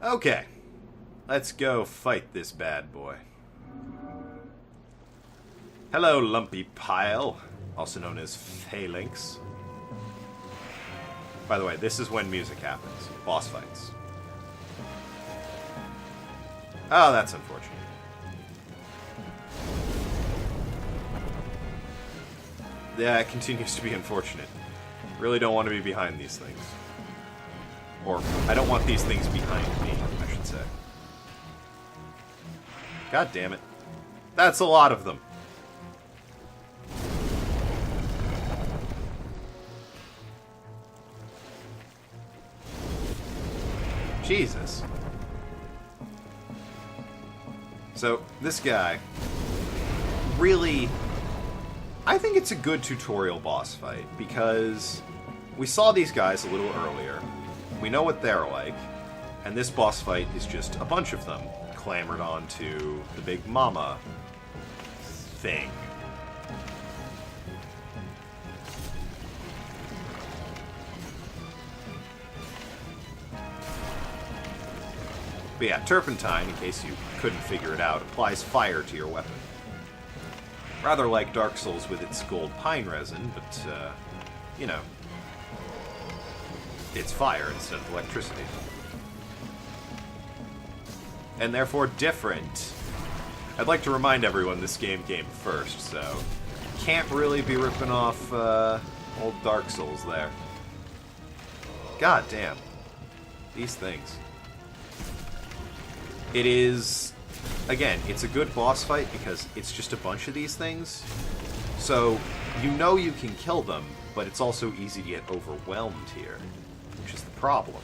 Okay, let's go fight this bad boy. Hello, lumpy pile, also known as phalanx. By the way, this is when music happens. Boss fights. Oh, that's unfortunate. Yeah, it continues to be unfortunate. Really don't want to be behind these things. Or, I don't want these things behind me, I should say. God damn it. That's a lot of them. Jesus. So, this guy, really, I think it's a good tutorial boss fight, because we saw these guys a little earlier, we know what they're like, and this boss fight is just a bunch of them clamored onto the big mama thing. But yeah, turpentine, in case you couldn't figure it out, applies fire to your weapon. Rather like Dark Souls with its gold pine resin, but, you know, it's fire instead of electricity. And therefore different. I'd like to remind everyone this game came first, so can't really be ripping off old Dark Souls there. God damn. These things. It is, again, it's a good boss fight because it's just a bunch of these things. So, you know you can kill them, but it's also easy to get overwhelmed here, which is the problem.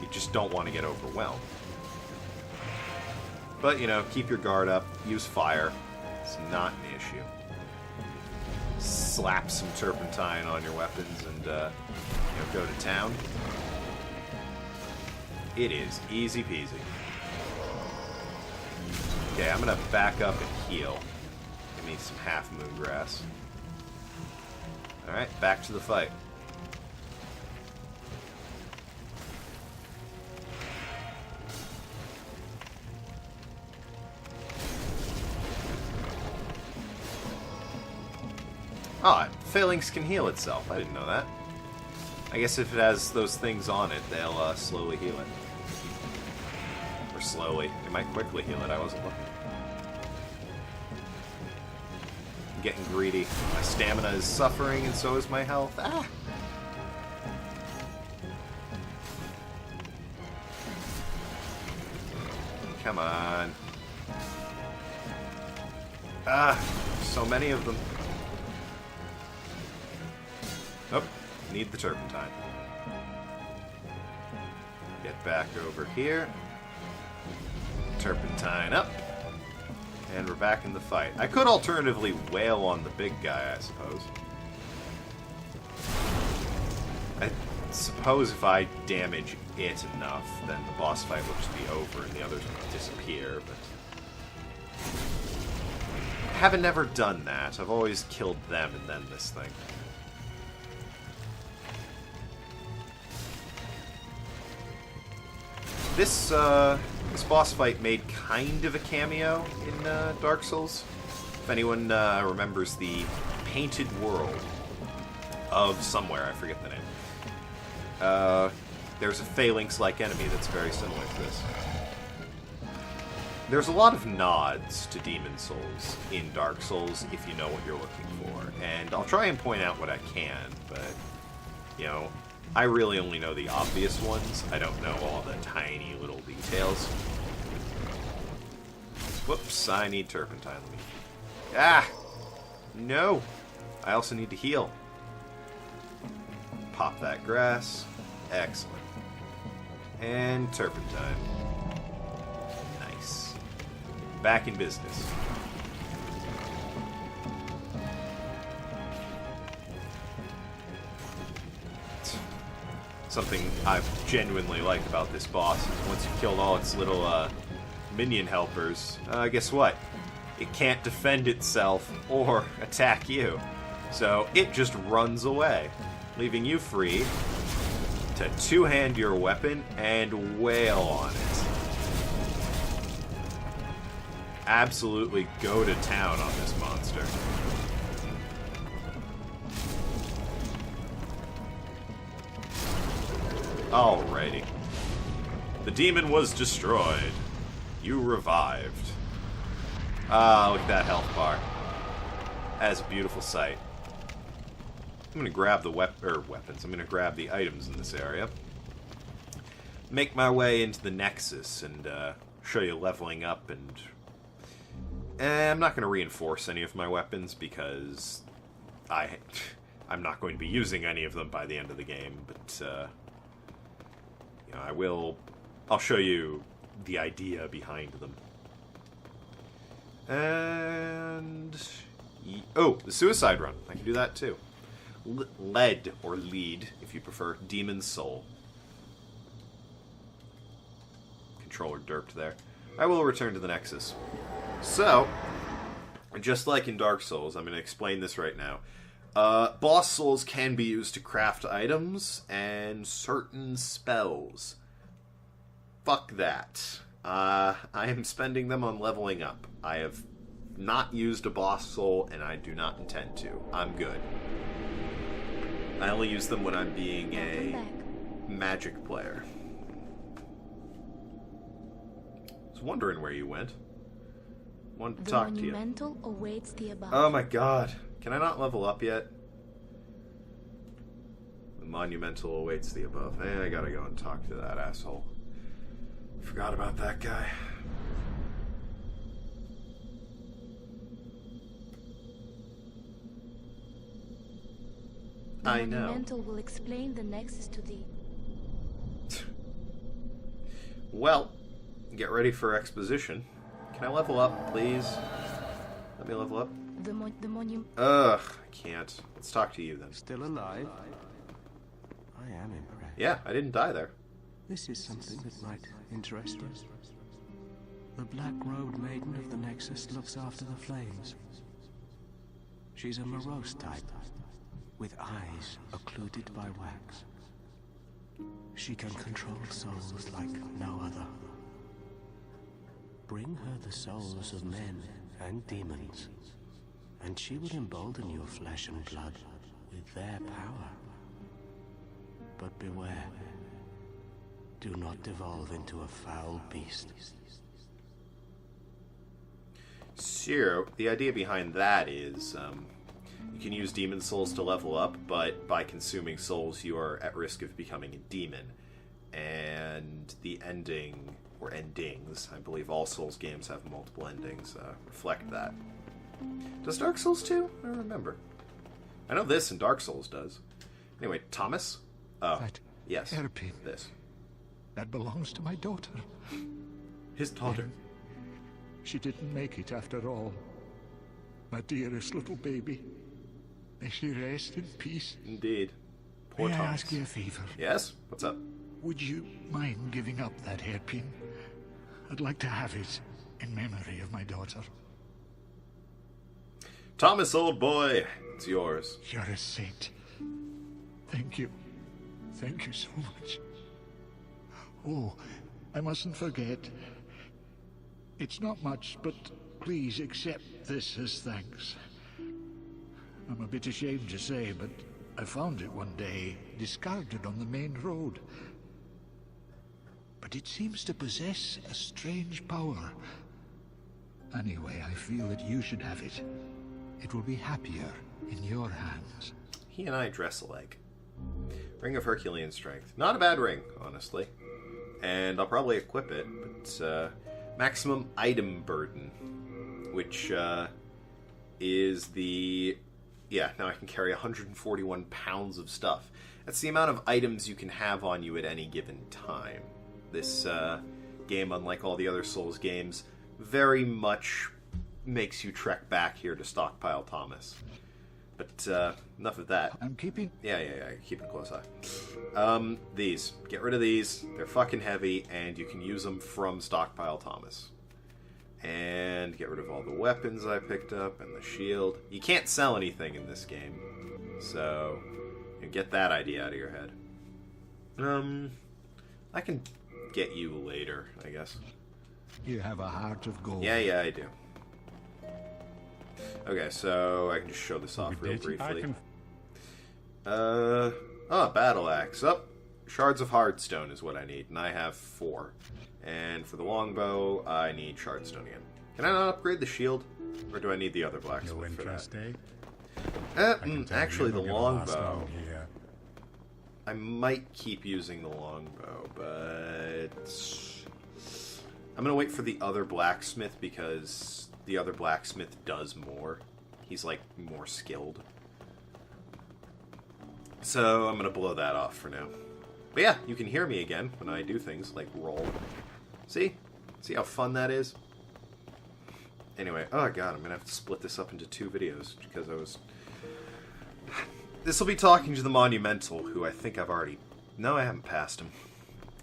You just don't want to get overwhelmed. But, you know, keep your guard up, use fire. It's not an issue. Slap some turpentine on your weapons and, you know, go to town. It is easy peasy. Okay, I'm gonna back up and heal. Give me some half moon grass. Alright, back to the fight. Ah, phalanx can heal itself. I didn't know that. I guess if it has those things on it, they'll slowly heal it. Or slowly. It might quickly heal it. I wasn't looking. I'm getting greedy. My stamina is suffering, and so is my health. Ah! Come on. Ah! So many of them. Oh, need the turpentine. Get back over here. Turpentine up. And we're back in the fight. I could alternatively wail on the big guy, I suppose. I suppose if I damage it enough, then the boss fight will just be over and the others will disappear, but I haven't never done that. I've always killed them and then this thing. This boss fight made kind of a cameo in Dark Souls. If anyone remembers the Painted World of somewhere, I forget the name. There's a phalanx-like enemy that's very similar to this. There's a lot of nods to Demon Souls in Dark Souls if you know what you're looking for. And I'll try and point out what I can, but, you know, I really only know the obvious ones. I don't know all the tiny little details. Whoops, I need turpentine. Ah! No! I also need to heal. Pop that grass. Excellent. And turpentine. Nice. Back in business. Something I genuinely like about this boss is once you've killed all its little minion helpers, guess what? It can't defend itself or attack you. So it just runs away, leaving you free to two-hand your weapon and wail on it. Absolutely go to town on this monster. Alrighty. The demon was destroyed. You revived. Ah, look at that health bar. That's a beautiful sight. I'm gonna grab the weapons. I'm gonna grab the items in this area. Make my way into the Nexus and show you leveling up. And I'm not gonna reinforce any of my weapons because I'm not going to be using any of them by the end of the game. But you know, I'll show you the idea behind them. And oh, the suicide run. I can do that too. Lead, or lead, if you prefer. Demon's Soul. Controller derped there. I will return to the Nexus. So, just like in Dark Souls, I'm going to explain this right now. Boss souls can be used to craft items and certain spells. Fuck that. I am spending them on leveling up. I have not used a boss soul, and I do not intend to. I'm good. I only use them when I'm being a magic player. I was wondering where you went. Wanted to talk to you. Awaits the above. Oh my god. Can I not level up yet? The monumental awaits the above. I gotta go and talk to that asshole. Forgot about that guy. I know. The monumental will explain the nexus to thee. Well, get ready for exposition. Can I level up, please? Let me level up. The monument. Ugh, I can't. Let's talk to you then. Still alive? I am impressed. Yeah, I didn't die there. This is something that might interest us. The black-robed maiden of the Nexus looks after the flames. She's a morose type, with eyes occluded by wax. She can control souls like no other. Bring her the souls of men and demons, and she will embolden your flesh and blood with their power. But beware. Do not devolve into a foul beast. So, the idea behind that is, you can use demon souls to level up, but by consuming souls, you are at risk of becoming a demon. And the ending, or endings, I believe all Souls games have multiple endings, reflect that. Does Dark Souls 2? I don't remember. I know this and Dark Souls does. Anyway, Thomas? Oh, that yes. hairpin. This. That belongs to my daughter. His daughter. She didn't make it after all. My dearest little baby. May she rest in peace. Indeed. Poor May I Thomas. ask you a favor? Yes? What's up? Would you mind giving up that hairpin? I'd like to have it in memory of my daughter. Thomas, old boy, it's yours. You're a saint. Thank you. Thank you so much. Oh, I mustn't forget. It's not much, but please accept this as thanks. I'm a bit ashamed to say, but I found it one day, discarded on the main road. But it seems to possess a strange power. Anyway, I feel that you should have it. It will be happier in your hands. He and I dress alike. Ring of Herculean Strength. Not a bad ring, honestly. And I'll probably equip it, but maximum item burden, which is the... Yeah, now I can carry 141 pounds of stuff. That's the amount of items you can have on you at any given time. This game, unlike all the other Souls games, very much makes you trek back here to stockpile Thomas. But enough of that. I'm keeping... Yeah, keeping a close eye. These. Get rid of these. They're fucking heavy, and you can use them from stockpile Thomas. And get rid of all the weapons I picked up, and the shield. You can't sell anything in this game, so you get that idea out of your head. I can get you later, I guess. You have a heart of gold. Yeah, I do. Okay, so I can just show this off real briefly. Battle axe. Shards of hardstone is what I need, and I have 4. And for the longbow, I need shardstone again. Can I not upgrade the shield? Or do I need the other blacksmith for that? Actually, the longbow. I might keep using the longbow, but I'm going to wait for the other blacksmith because the other blacksmith does more. He's, like, more skilled. So I'm going to blow that off for now. But yeah, you can hear me again when I do things like roll. See? See how fun that is? Anyway, oh god, I'm going to have to split this up into 2 videos because I was... This will be talking to the Monumental, who I think I've already... No, I haven't passed him.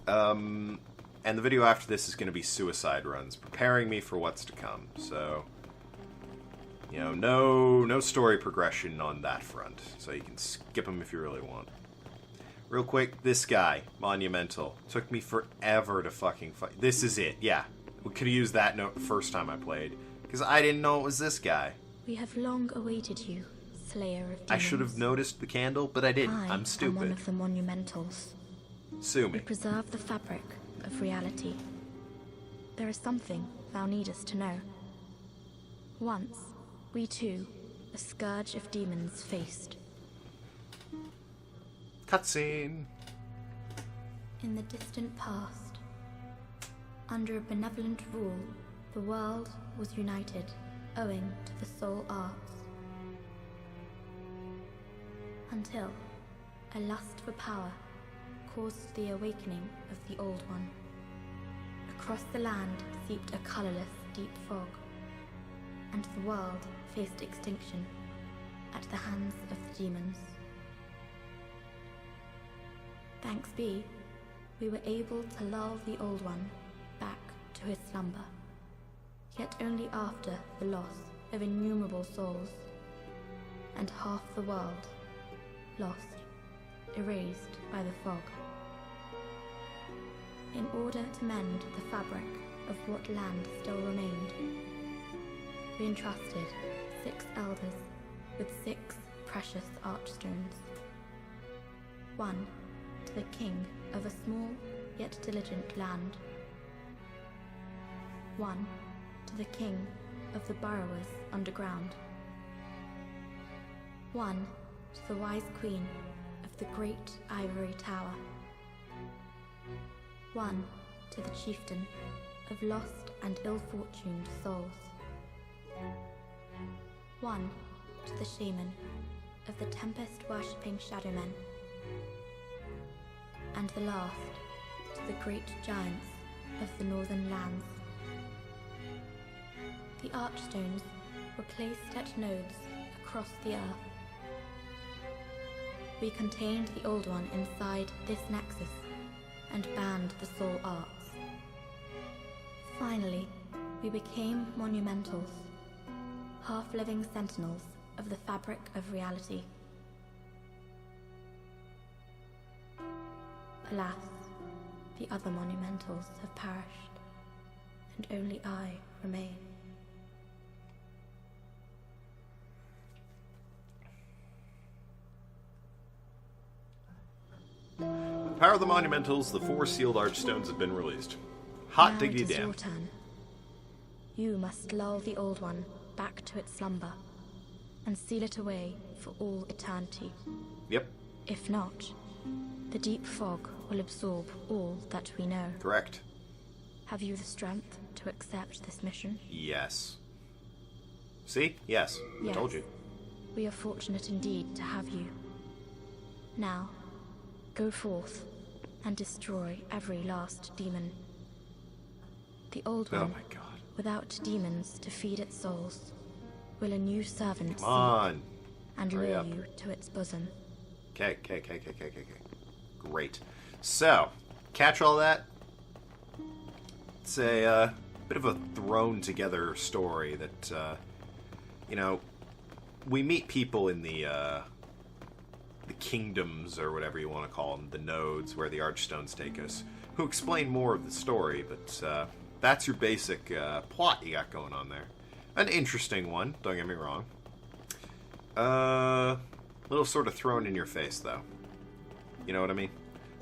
And the video after this is going to be suicide runs, preparing me for what's to come. So, you know, no story progression on that front. So you can skip them if you really want. Real quick, this guy, Monumental, took me forever to fucking fight. This is it, yeah. We could have used that note the first time I played, because I didn't know it was this guy. We have long awaited you, Slayer of Demons. I should have noticed the candle, but I didn't. I'm stupid. I'm one of the Monumentals. Sue me. We preserve the fabric of reality. There is something thou needest to know. Once, we too, a scourge of demons faced. Cutscene. In the distant past, under a benevolent rule, the world was united, owing to the soul arts. Until a lust for power caused the awakening of the Old One. Across the land seeped a colorless, deep fog, and the world faced extinction at the hands of the demons. Thanks be, we were able to lull the Old One back to his slumber, yet only after the loss of innumerable souls, and half the world lost, erased by the fog. In order to mend the fabric of what land still remained, we entrusted 6 elders with 6 precious archstones. 1 to the king of a small yet diligent land. 1 to the king of the burrowers underground. 1 to the wise queen of the great ivory tower. 1 to the chieftain of lost and ill-fortuned souls. 1 to the shaman of the tempest-worshipping shadowmen. And the last to the great giants of the northern lands. The archstones were placed at nodes across the earth. We contained the Old One inside this nexus and banned the soul arts. Finally, we became monumentals, half-living sentinels of the fabric of reality. Alas, the other monumentals have perished, and only I remain. Power of the Monumentals, the 4 sealed archstones have been released. Hot Now diggity it is damn. your turn. You must lull the Old One back to its slumber, and seal it away for all eternity. Yep, If not, the deep fog will absorb all that we know. correct. Have you the strength to accept this mission? Yes. See? Yes. I Yes. told you. We are fortunate indeed to have you. Now, go forth and destroy every last demon. The Old Oh One, my god. without demons to feed its souls, will a new servant Come on. and hurry lure up. you to its bosom. Okay. Great. So, catch all that? It's a bit of a thrown together story that, you know, we meet people in the kingdoms, or whatever you want to call them, the nodes where the Archstones take us, who explain more of the story, but that's your basic plot you got going on there. An interesting one, don't get me wrong. Little sort of thrown in your face, though. You know what I mean?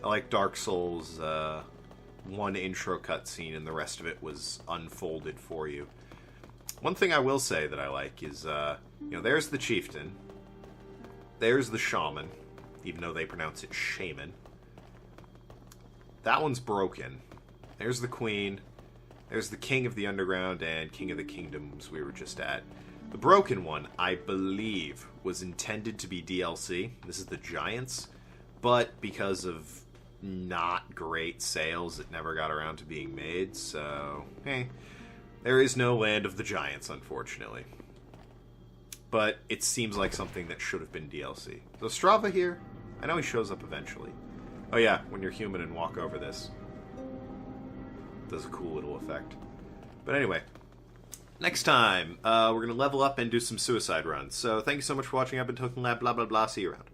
I like Dark Souls, one intro cutscene and the rest of it was unfolded for you. One thing I will say that I like is, there's the chieftain. There's the shaman, even though they pronounce it shaman. That one's broken. There's the queen. There's the king of the underground and king of the kingdoms we were just at. The broken one, I believe, was intended to be DLC. This is the giants. But because of not great sales, it never got around to being made. So, there is no Land of the Giants, unfortunately. But it seems like something that should have been DLC. So Strava here, I know he shows up eventually. Oh yeah, when you're human and walk over this. Does a cool little effect. But anyway, next time, we're going to level up and do some suicide runs. So thank you so much for watching. I've been Tokenlad, blah blah blah, see you around.